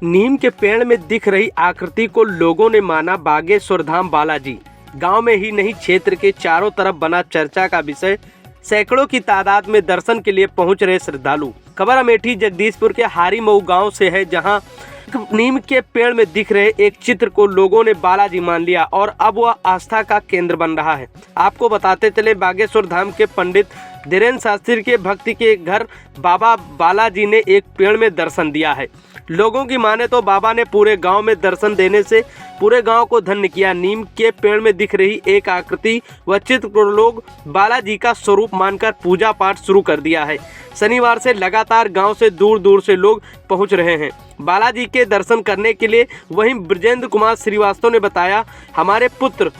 नीम के पेड़ में दिख रही आकृति को लोगों ने माना बागेश्वर धाम बालाजी। गांव में ही नहीं, क्षेत्र के चारों तरफ बना चर्चा का विषय। सैकड़ों की तादाद में दर्शन के लिए पहुंच रहे श्रद्धालु। खबर अमेठी जगदीशपुर के हारीमऊ गांव से है, जहां नीम के पेड़ में दिख रहे एक चित्र को लोगों ने बालाजी मान लिया और अब वह आस्था का केंद्र बन रहा है। आपको बताते चले, बागेश्वर धाम के पंडित धीरेन्द्र शास्त्री के भक्ति के घर बाबा बालाजी ने एक पेड़ में दर्शन दिया है। लोगों की माने तो बाबा ने पूरे गांव में दर्शन देने से पूरे गांव को धन्य किया। नीम के पेड़ में दिख रही एक आकृति व चित्र को लोग बालाजी का स्वरूप मानकर पूजा पाठ शुरू कर दिया है। शनिवार से लगातार गांव से दूर दूर से लोग पहुंच रहे हैं बालाजी के दर्शन करने के लिए। वहीं ब्रजेंद्र कुमार श्रीवास्तव ने बताया, हमारे पुत्र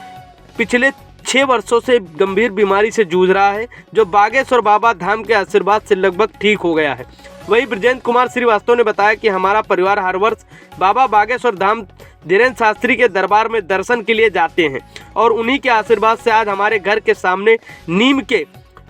पिछले 6 वर्षों से गंभीर बीमारी से जूझ रहा है, जो बागेश्वर बाबा धाम के आशीर्वाद से लगभग ठीक हो गया है। वहीं ब्रजेंद्र कुमार श्रीवास्तव ने बताया कि हमारा परिवार हर वर्ष बाबा बागेश्वर धाम धीरेन्द्र शास्त्री के दरबार में दर्शन के लिए जाते हैं और उन्हीं के आशीर्वाद से आज हमारे घर के सामने नीम के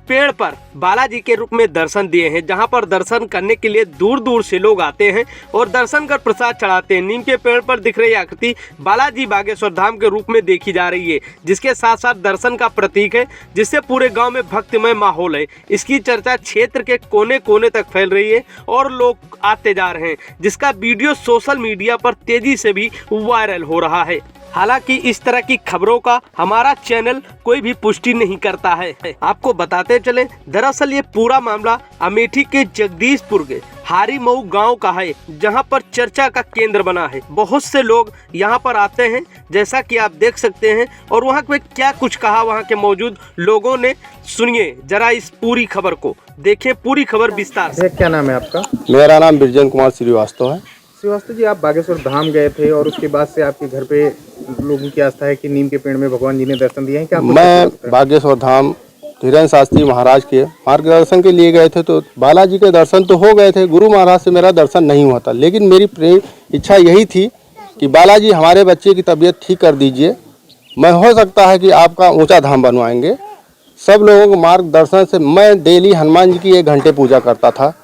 पेड़ पर बालाजी के रूप में दर्शन दिए हैं, जहां पर दर्शन करने के लिए दूर दूर से लोग आते हैं और दर्शन कर प्रसाद चढ़ाते हैं। नीम के पेड़ पर दिख रही आकृति बालाजी बागेश्वर धाम के रूप में देखी जा रही है, जिसके साथ साथ दर्शन का प्रतीक है, जिससे पूरे गांव में भक्तिमय माहौल है। इसकी चर्चा क्षेत्र के कोने कोने तक फैल रही है और लोग आते जा रहे हैं, जिसका वीडियो सोशल मीडिया पर तेजी से भी वायरल हो रहा है। हालांकि इस तरह की खबरों का हमारा चैनल कोई भी पुष्टि नहीं करता है। आपको बताते चले, दरअसल ये पूरा मामला अमेठी के जगदीशपुर के हारीमऊ गांव का है, जहां पर चर्चा का केंद्र बना है। बहुत से लोग यहां पर आते हैं, जैसा कि आप देख सकते हैं, और वहां पे क्या कुछ कहा वहां के मौजूद लोगों ने। सुनिए जरा इस पूरी खबर को, देखें पूरी खबर विस्तार से। क्या नाम है आपका? मेरा नाम ब्रजेंद्र कुमार श्रीवास्तव है। श्रीवास्तव जी, आप बागेश्वर धाम गए थे और उसके बाद से आपके घर पे लोगों की आस्था है कि नीम के पेड़ में भगवान जी ने दर्शन दिए हैं। क्या मैं बागेश्वर धाम धीरेन्द्र शास्त्री महाराज के मार्गदर्शन के लिए गए थे, तो बालाजी के दर्शन तो हो गए थे। गुरु महाराज से मेरा दर्शन नहीं हुआ था, लेकिन मेरी इच्छा यही थी कि बालाजी हमारे बच्चे की तबीयत ठीक कर दीजिए। मैं हो सकता है कि आपका ऊंचा धाम बनवाएंगे। सब लोगों को मार्गदर्शन से मैं डेली हनुमान जी की 1 घंटे पूजा करता था,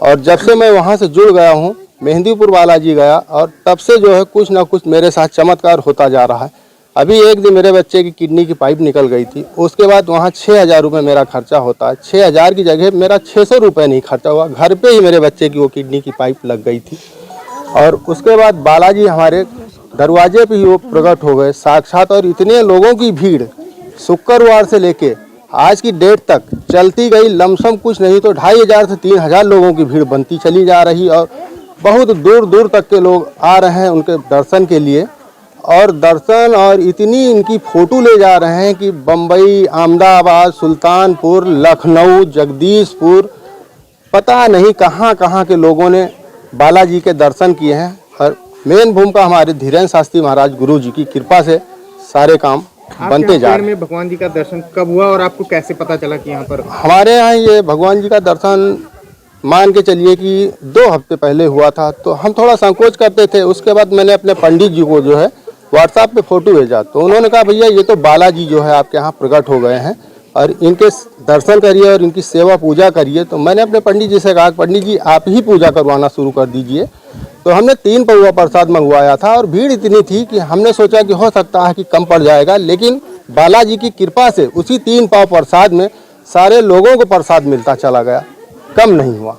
और जब से मैं वहाँ से जुड़ गया हूँ, मेहंदीपुर बालाजी गया, और तब से जो है कुछ ना कुछ मेरे साथ चमत्कार होता जा रहा है। अभी एक दिन मेरे बच्चे की किडनी की पाइप निकल गई थी, उसके बाद वहाँ 6000 रुपये मेरा खर्चा होता है। 6000 की जगह मेरा 600 रुपये नहीं खर्चा हुआ, घर पे ही मेरे बच्चे की वो किडनी की पाइप लग गई थी। और उसके बाद बालाजी हमारे दरवाजे पे ही वो प्रकट हो गए साक्षात, और इतने लोगों की भीड़ शुक्रवार से लेके आज की डेट तक चलती गई। लमसम कुछ नहीं तो 2500 से 3000 लोगों की भीड़ बनती चली जा रही, और बहुत दूर दूर तक के लोग आ रहे हैं उनके दर्शन के लिए। और दर्शन और इतनी इनकी फ़ोटो ले जा रहे हैं कि बम्बई, अहमदाबाद, सुल्तानपुर, लखनऊ, जगदीशपुर, पता नहीं कहाँ कहाँ के लोगों ने बालाजी के दर्शन किए हैं। और मेन भूमिका हमारे धीरेन्द्र शास्त्री महाराज गुरु जी की कृपा से सारे काम बनते जा रहे हैं। में भगवान जी का दर्शन कब हुआ और आपको कैसे पता चला कि यहाँ पर? हमारे यहाँ ये भगवान जी का दर्शन मान के चलिए कि 2 हफ्ते पहले हुआ था, तो हम थोड़ा संकोच करते थे। उसके बाद मैंने अपने पंडित जी को जो है व्हाट्सएप पे फ़ोटो भेजा, तो उन्होंने कहा भैया ये तो बालाजी जो है आपके यहाँ प्रकट हो गए हैं और इनके दर्शन करिए और इनकी सेवा पूजा करिए। तो मैंने अपने पंडित जी से कहा, पंडित जी आप ही पूजा करवाना शुरू कर दीजिए। तो हमने 3 पौवा प्रसाद मंगवाया था, और भीड़ इतनी थी कि हमने सोचा कि हो सकता है कि कम पड़ जाएगा, लेकिन बालाजी की कृपा से उसी 3 पाव प्रसाद में सारे लोगों को प्रसाद मिलता चला गया, कम नहीं हुआ।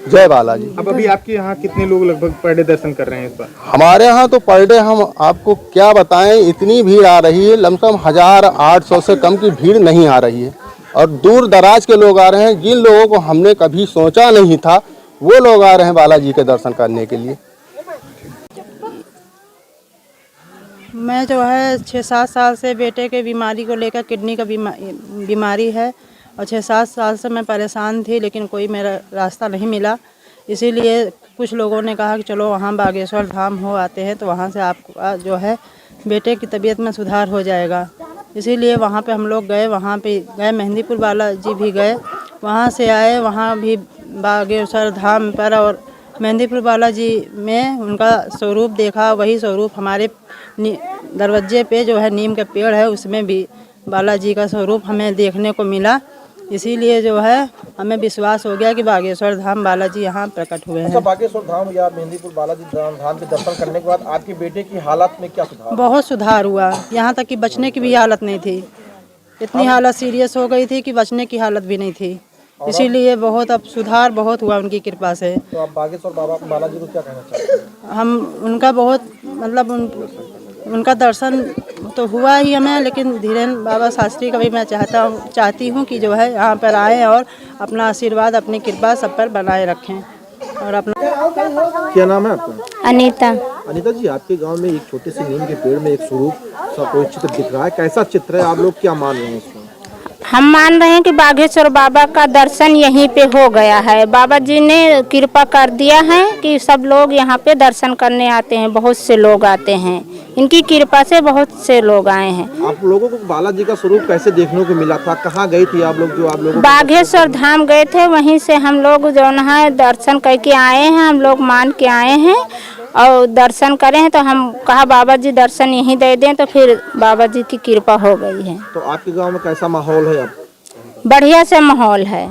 जय बालाजी। अब अभी आपके यहाँ कितने लोग लगभग पर डे दर्शन कर रहे हैं इस बार? हमारे यहाँ तो पर डे हम आपको क्या बताएं, इतनी भीड़ आ रही है, लमसम 1800 से कम की भीड़ नहीं आ रही है। और दूर दराज के लोग आ रहे हैं, जिन लोगों को हमने कभी सोचा नहीं था वो लोग आ रहे हैं बालाजी के दर्शन करने के लिए। मैं जो है 6-7 साल से बेटे के बीमारी को लेकर, किडनी का बीमारी है, और 6-7 साल से मैं परेशान थी, लेकिन कोई मेरा रास्ता नहीं मिला। इसीलिए कुछ लोगों ने कहा कि चलो वहाँ बागेश्वर धाम हो आते हैं, तो वहाँ से आपको जो है बेटे की तबीयत में सुधार हो जाएगा। इसीलिए वहाँ पे हम लोग गए, वहाँ पे गए, मेहंदीपुर बालाजी भी गए, वहाँ से आए, वहाँ भी बागेश्वर धाम पर और मेहंदीपुर बालाजी में उनका स्वरूप देखा। वही स्वरूप हमारे दरवाजे पे जो है नीम का पेड़ है, उसमें भी बालाजी का स्वरूप हमें देखने को मिला। इसीलिए जो है हमें विश्वास हो गया कि बागेश्वर धाम बालाजी यहाँ प्रकट हुए अच्छा, हैं। बागेश्वर धाम या मेहंदीपुर बालाजी धाम के दर्शन करने के बाद आपके बेटे की हालत में क्या सुधार? बहुत सुधार हुआ, यहाँ तक कि बचने की भी हालत नहीं थी। इतनी हालत सीरियस हो गई थी कि बचने की हालत भी नहीं थी। इसीलिए बहुत अब सुधार बहुत हुआ उनकी कृपा से। तो आप बागेश्वर बालाजी को क्या कहना चाहते हैं? हम उनका बहुत मतलब उनका दर्शन तो हुआ ही हमें, लेकिन धीरेन्द्र बाबा शास्त्री का भी मैं चाहती हूँ कि जो है यहाँ पर आए और अपना आशीर्वाद अपनी कृपा सब पर बनाए रखें और अपना। क्या नाम है आपका? अनीता। अनीता जी, आपके गांव में एक छोटे से नीम के पेड़ में एक स्वरूप सा कोई चित्र दिख रहा है, कैसा चित्र है? आप लोग क्या मान रहे हैं इसमें? हम मान रहे हैं कि बागेश्वर बाबा का दर्शन यहीं पे हो गया है। बाबा जी ने कृपा कर दिया है कि सब लोग यहाँ पे दर्शन करने आते हैं, बहुत से लोग आते हैं। इनकी कृपा से बहुत से लोग आए हैं। आप लोगों को बालाजी का स्वरूप कैसे देखने को मिला था? कहाँ गई थी आप लोग? जो आप लोग बागेश्वर धाम गए थे, वहीं से हम लोग जो है दर्शन करके आए हैं। हम लोग मान के आए हैं और दर्शन करे हैं, तो हम कहा बाबा जी दर्शन यहीं दे दें, तो फिर बाबा जी की कृपा हो गई है। तो आपके गांव में कैसा माहौल है अब? बढ़िया से माहौल है।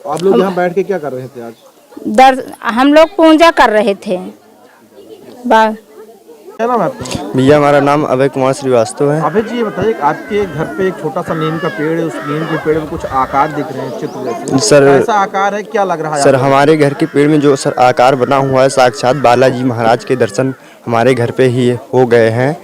आप लोग यहाँ बैठ के क्या कर रहे थे आज? हम लोग पूजा कर रहे थे। क्या नाम है आपका? भैया हमारा नाम अभय कुमार श्रीवास्तव है। अभय जी, ये बताइए, आपके घर पे एक छोटा सा नीम का पेड़ है, उस नीम के पेड़ में कुछ आकार दिख रहे हैं, चित्र जैसे। सर, कैसा आकार है, क्या लग रहा है सर आपको? हमारे घर के पेड़ में जो सर आकार बना हुआ है, साक्षात बालाजी महाराज के दर्शन हमारे घर पे ही हो गए हैं।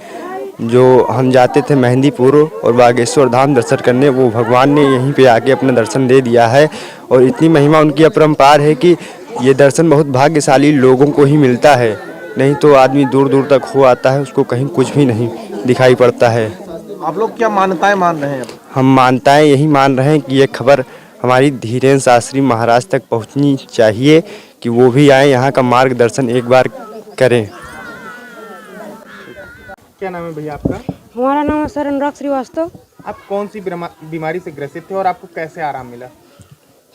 जो हम जाते थे मेहंदीपुर और बागेश्वर धाम दर्शन करने, वो भगवान ने यहीं पे आके अपना दर्शन दे दिया है। और इतनी महिमा उनकी अपरंपार है कि ये दर्शन बहुत भाग्यशाली लोगों को ही मिलता है, नहीं तो आदमी दूर दूर तक हो आता है, उसको कहीं कुछ भी नहीं दिखाई पड़ता है। आप लोग क्या मान्यताएं मान रहे हैं अब? हम मान्यताएं यही मान रहे हैं कि ये खबर हमारी धीरेन्द्र शास्त्री महाराज तक पहुंचनी चाहिए कि वो भी आए, यहाँ का मार्गदर्शन एक बार करें। क्या नाम है भैया आपका? हमारा नाम है सर अनुराग श्रीवास्तव। आप कौन सी बीमारी से ग्रसित थे और आपको कैसे आराम मिला?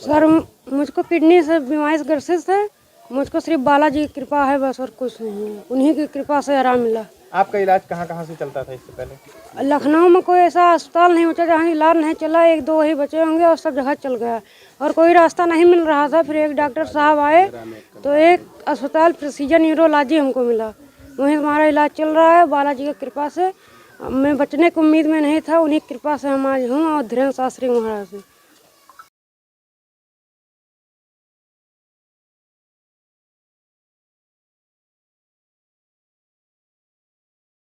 सर मुझको किडनी से बीमारी से ग्रसित है। मुझको सिर्फ बालाजी की कृपा है बस, और कुछ नहीं है। उन्हीं की कृपा से आराम मिला। आपका इलाज कहाँ कहाँ से चलता था इससे पहले? लखनऊ में कोई ऐसा अस्पताल नहीं बचा जहाँ इलाज नहीं चला, एक दो ही बचे होंगे और सब जगह चल गया, और कोई रास्ता नहीं मिल रहा था। फिर एक डॉक्टर साहब आए तो एक अस्पताल प्रिसीजन न्यूरोलॉजी हमको मिला, वहीं हमारा इलाज चल रहा है बालाजी की कृपा से। मैं बचने की उम्मीद में नहीं था, उन्हीं की कृपा से हम आज हूँ और धीरेन्द्र शास्त्री महाराज से।